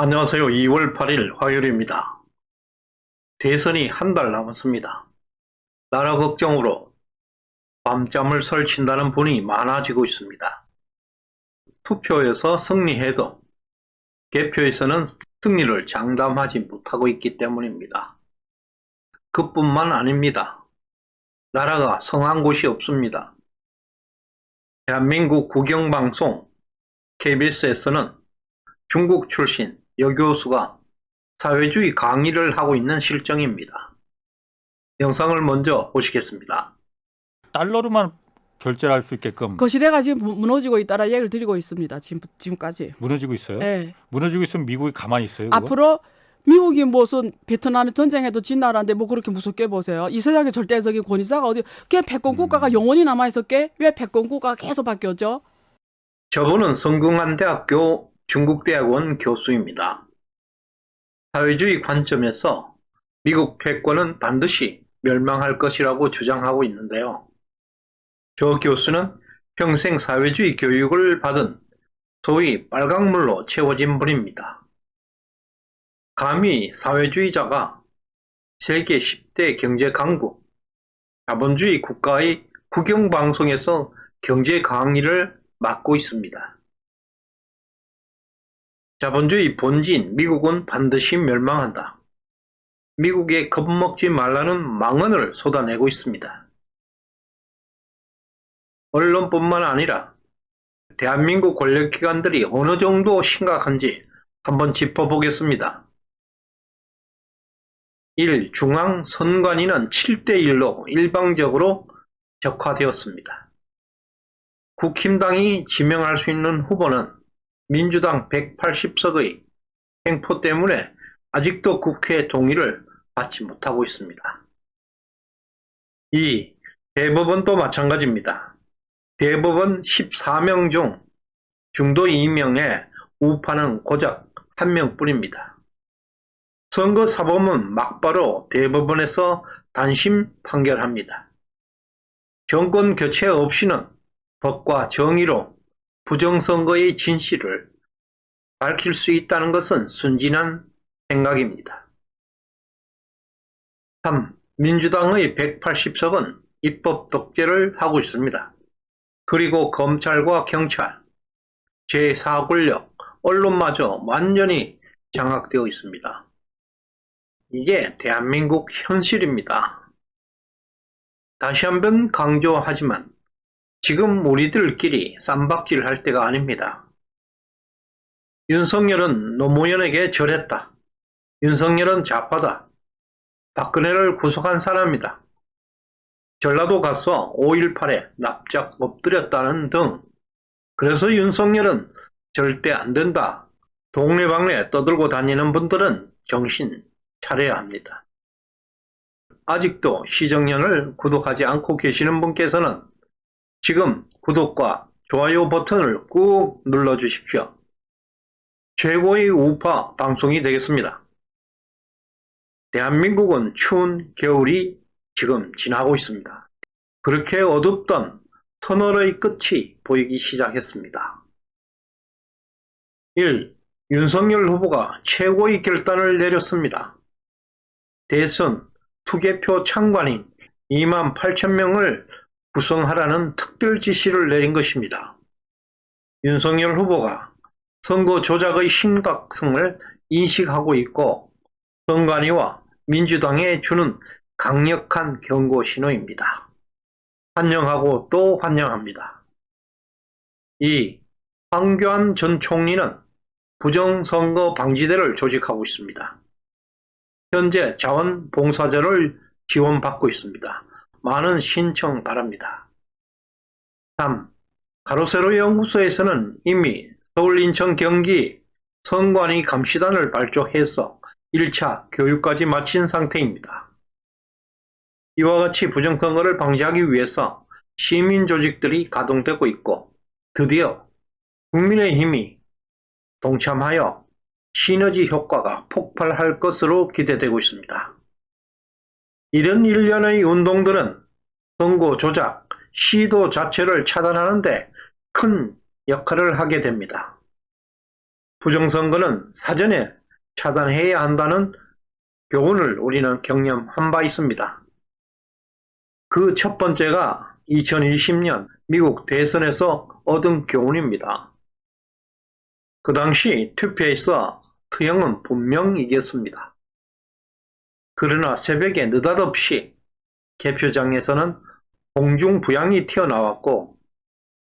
안녕하세요. 2월 8일 화요일입니다. 대선이 한 달 남았습니다. 나라 걱정으로 밤잠을 설친다는 분이 많아지고 있습니다. 투표에서 승리해도 개표에서는 승리를 장담하지 못하고 있기 때문입니다. 그뿐만 아닙니다. 나라가 성한 곳이 없습니다. 대한민국 국영방송 KBS에서는 중국 출신 여교수가 사회주의 강의를 하고 있는 실정입니다. 영상을 먼저 보시겠습니다. 달러로만 결제를 할 수 있게끔 거시대가 지금 무너지고 있다라 얘기를 드리고 있습니다. 지금까지. 무너지고 있어요? 예. 무너지고 있으면 미국이 가만히 있어요? 그거? 앞으로 미국이 무슨 베트남 전쟁에도 진 나라인데 뭐 그렇게 무섭게 보세요. 이 세상의 절대적인 권위자가 어디? 걔 패권 국가가 영원히 남아 있었게? 왜 패권 국가가 계속 바뀌었죠? 저분은 성균관대학교 중국대학원 교수입니다. 사회주의 관점에서 미국 패권은 반드시 멸망할 것이라고 주장하고 있는데요. 저 교수는 평생 사회주의 교육을 받은 소위 빨강물로 채워진 분입니다. 감히 사회주의자가 세계 10대 경제 강국, 자본주의 국가의 국영방송에서 경제 강의를 맡고 있습니다. 자본주의 본진 미국은 반드시 멸망한다. 미국에 겁먹지 말라는 망언을 쏟아내고 있습니다. 언론뿐만 아니라 대한민국 권력기관들이 어느 정도 심각한지 한번 짚어보겠습니다. 1. 중앙선관위는 7대1로 일방적으로 적화되었습니다. 국힘당이 지명할 수 있는 후보는 민주당 180석의 횡포 때문에 아직도 국회 동의를 받지 못하고 있습니다. 2. 대법원도 마찬가지입니다. 대법원 14명 중 중도 2명에 우파는 고작 1명뿐입니다. 선거사법은 막바로 대법원에서 단심 판결합니다. 정권 교체 없이는 법과 정의로 부정선거의 진실을 밝힐 수 있다는 것은 순진한 생각입니다. 3. 민주당의 180석은 입법 독재를 하고 있습니다. 그리고 검찰과 경찰, 제4권력, 언론마저 완전히 장악되어 있습니다. 이게 대한민국 현실입니다. 다시 한번 강조하지만 지금 우리들끼리 쌈박질 할 때가 아닙니다. 윤석열은 노무현에게 절했다. 윤석열은 좌파다. 박근혜를 구속한 사람이다. 전라도 가서 5.18에 납작 엎드렸다는 등. 그래서 윤석열은 절대 안 된다. 동네방네 떠들고 다니는 분들은 정신 차려야 합니다. 아직도 시정연을 구독하지 않고 계시는 분께서는 지금 구독과 좋아요 버튼을 꾹 눌러주십시오. 최고의 우파 방송이 되겠습니다. 대한민국은 추운 겨울이 지금 지나고 있습니다. 그렇게 어둡던 터널의 끝이 보이기 시작했습니다. 1. 윤석열 후보가 최고의 결단을 내렸습니다. 대선 투개표 참관인 28,000명을 구성하라는 특별 지시를 내린 것입니다. 윤석열 후보가 선거 조작의 심각성을 인식하고 있고 선관위와 민주당에 주는 강력한 경고 신호입니다. 환영하고 또 환영합니다. 2. 황교안 전 총리는 부정선거 방지대를 조직하고 있습니다. 현재 자원봉사자를 지원받고 있습니다. 많은 신청 바랍니다. 3. 가로세로 연구소에서는 이미 서울, 인천, 경기 선관위 감시단을 발족해서 1차 교육까지 마친 상태입니다. 이와 같이 부정선거를 방지하기 위해서 시민 조직들이 가동되고 있고 드디어 국민의힘이 동참하여 시너지 효과가 폭발할 것으로 기대되고 있습니다. 이런 일련의 운동들은 선거 조작, 시도 자체를 차단하는 데 큰 역할을 하게 됩니다. 부정선거는 사전에 차단해야 한다는 교훈을 우리는 경험한 바 있습니다. 그 첫 번째가 2020년 미국 대선에서 얻은 교훈입니다. 그 당시 투표에서 트럼프는 분명 이겼습니다. 그러나 새벽에 느닷없이 개표장에서는 공중부양이 튀어나왔고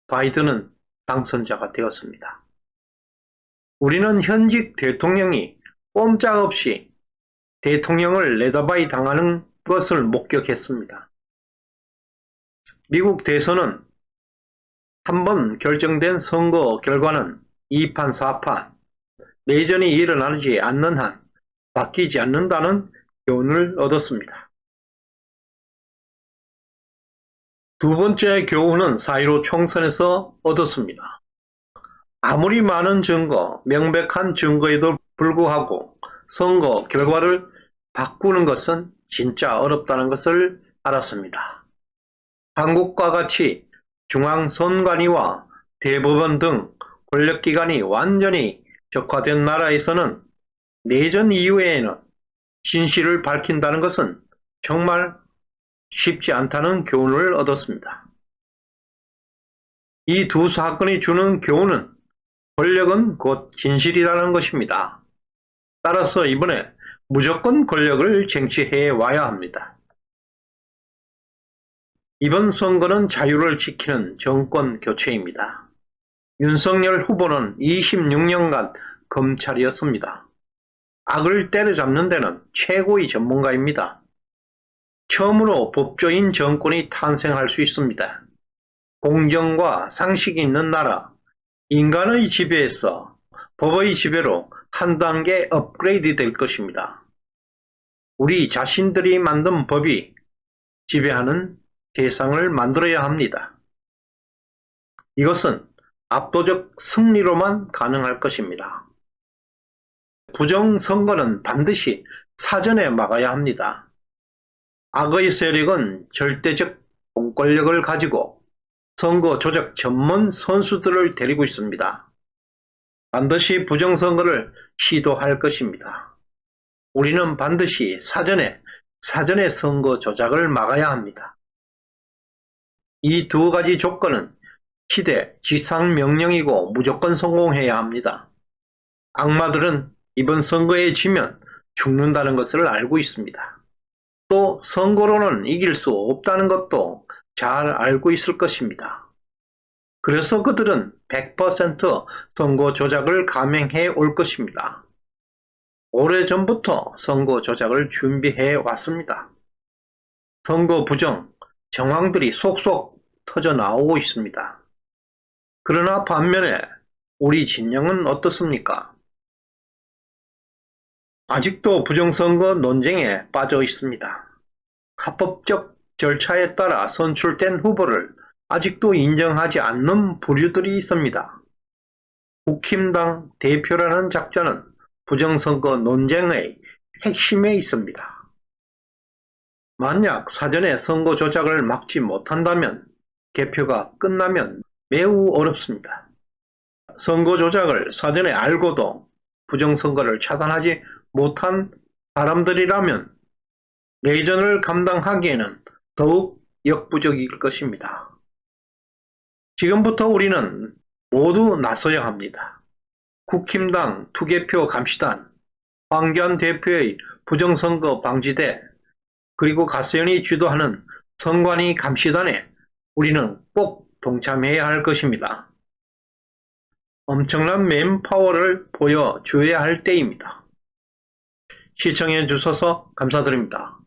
바이든은 당선자가 되었습니다. 우리는 현직 대통령이 꼼짝없이 대통령을 내다바이 당하는 것을 목격했습니다. 미국 대선은 한 번 결정된 선거 결과는 2판 4판 내전이 일어나지 않는 한 바뀌지 않는다는 교훈을 얻었습니다. 두 번째 교훈은 4.15 총선에서 얻었습니다. 아무리 많은 증거, 명백한 증거에도 불구하고 선거 결과를 바꾸는 것은 진짜 어렵다는 것을 알았습니다. 한국과 같이 중앙선관위와 대법원 등 권력기관이 완전히 적화된 나라에서는 내전 이후에는 진실을 밝힌다는 것은 정말 쉽지 않다는 교훈을 얻었습니다. 이 두 사건이 주는 교훈은 권력은 곧 진실이라는 것입니다. 따라서 이번에 무조건 권력을 쟁취해 와야 합니다. 이번 선거는 자유를 지키는 정권 교체입니다. 윤석열 후보는 26년간 검찰이었습니다. 악을 때려잡는 데는 최고의 전문가입니다. 처음으로 법조인 정권이 탄생할 수 있습니다. 공정과 상식이 있는 나라, 인간의 지배에서 법의 지배로 한 단계 업그레이드 될 것입니다. 우리 자신들이 만든 법이 지배하는 세상을 만들어야 합니다. 이것은 압도적 승리로만 가능할 것입니다. 부정선거는 반드시 사전에 막아야 합니다. 악의 세력은 절대적 공권력을 가지고 선거 조작 전문 선수들을 데리고 있습니다. 반드시 부정선거를 시도할 것입니다. 우리는 반드시 사전에 선거 조작을 막아야 합니다. 이 두 가지 조건은 시대 지상명령이고 무조건 성공해야 합니다. 악마들은 이번 선거에 지면 죽는다는 것을 알고 있습니다. 또 선거로는 이길 수 없다는 것도 잘 알고 있을 것입니다. 그래서 그들은 100% 선거 조작을 감행해 올 것입니다. 오래전부터 선거 조작을 준비해 왔습니다. 선거 부정 정황들이 속속 터져 나오고 있습니다. 그러나 반면에 우리 진영은 어떻습니까? 아직도 부정선거 논쟁에 빠져 있습니다. 합법적 절차에 따라 선출된 후보를 아직도 인정하지 않는 부류들이 있습니다. 국힘당 대표라는 작자는 부정선거 논쟁의 핵심에 있습니다. 만약 사전에 선거 조작을 막지 못한다면 개표가 끝나면 매우 어렵습니다. 선거 조작을 사전에 알고도 부정선거를 차단하지 못한 사람들이라면 내전을 감당하기에는 더욱 역부족일 것입니다. 지금부터 우리는 모두 나서야 합니다. 국힘당 투개표 감시단, 황교안 대표의 부정선거 방지대, 그리고 가세연이 주도하는 선관위 감시단에 우리는 꼭 동참해야 할 것입니다. 엄청난 맨파워를 보여줘야 할 때입니다. 시청해 주셔서 감사드립니다.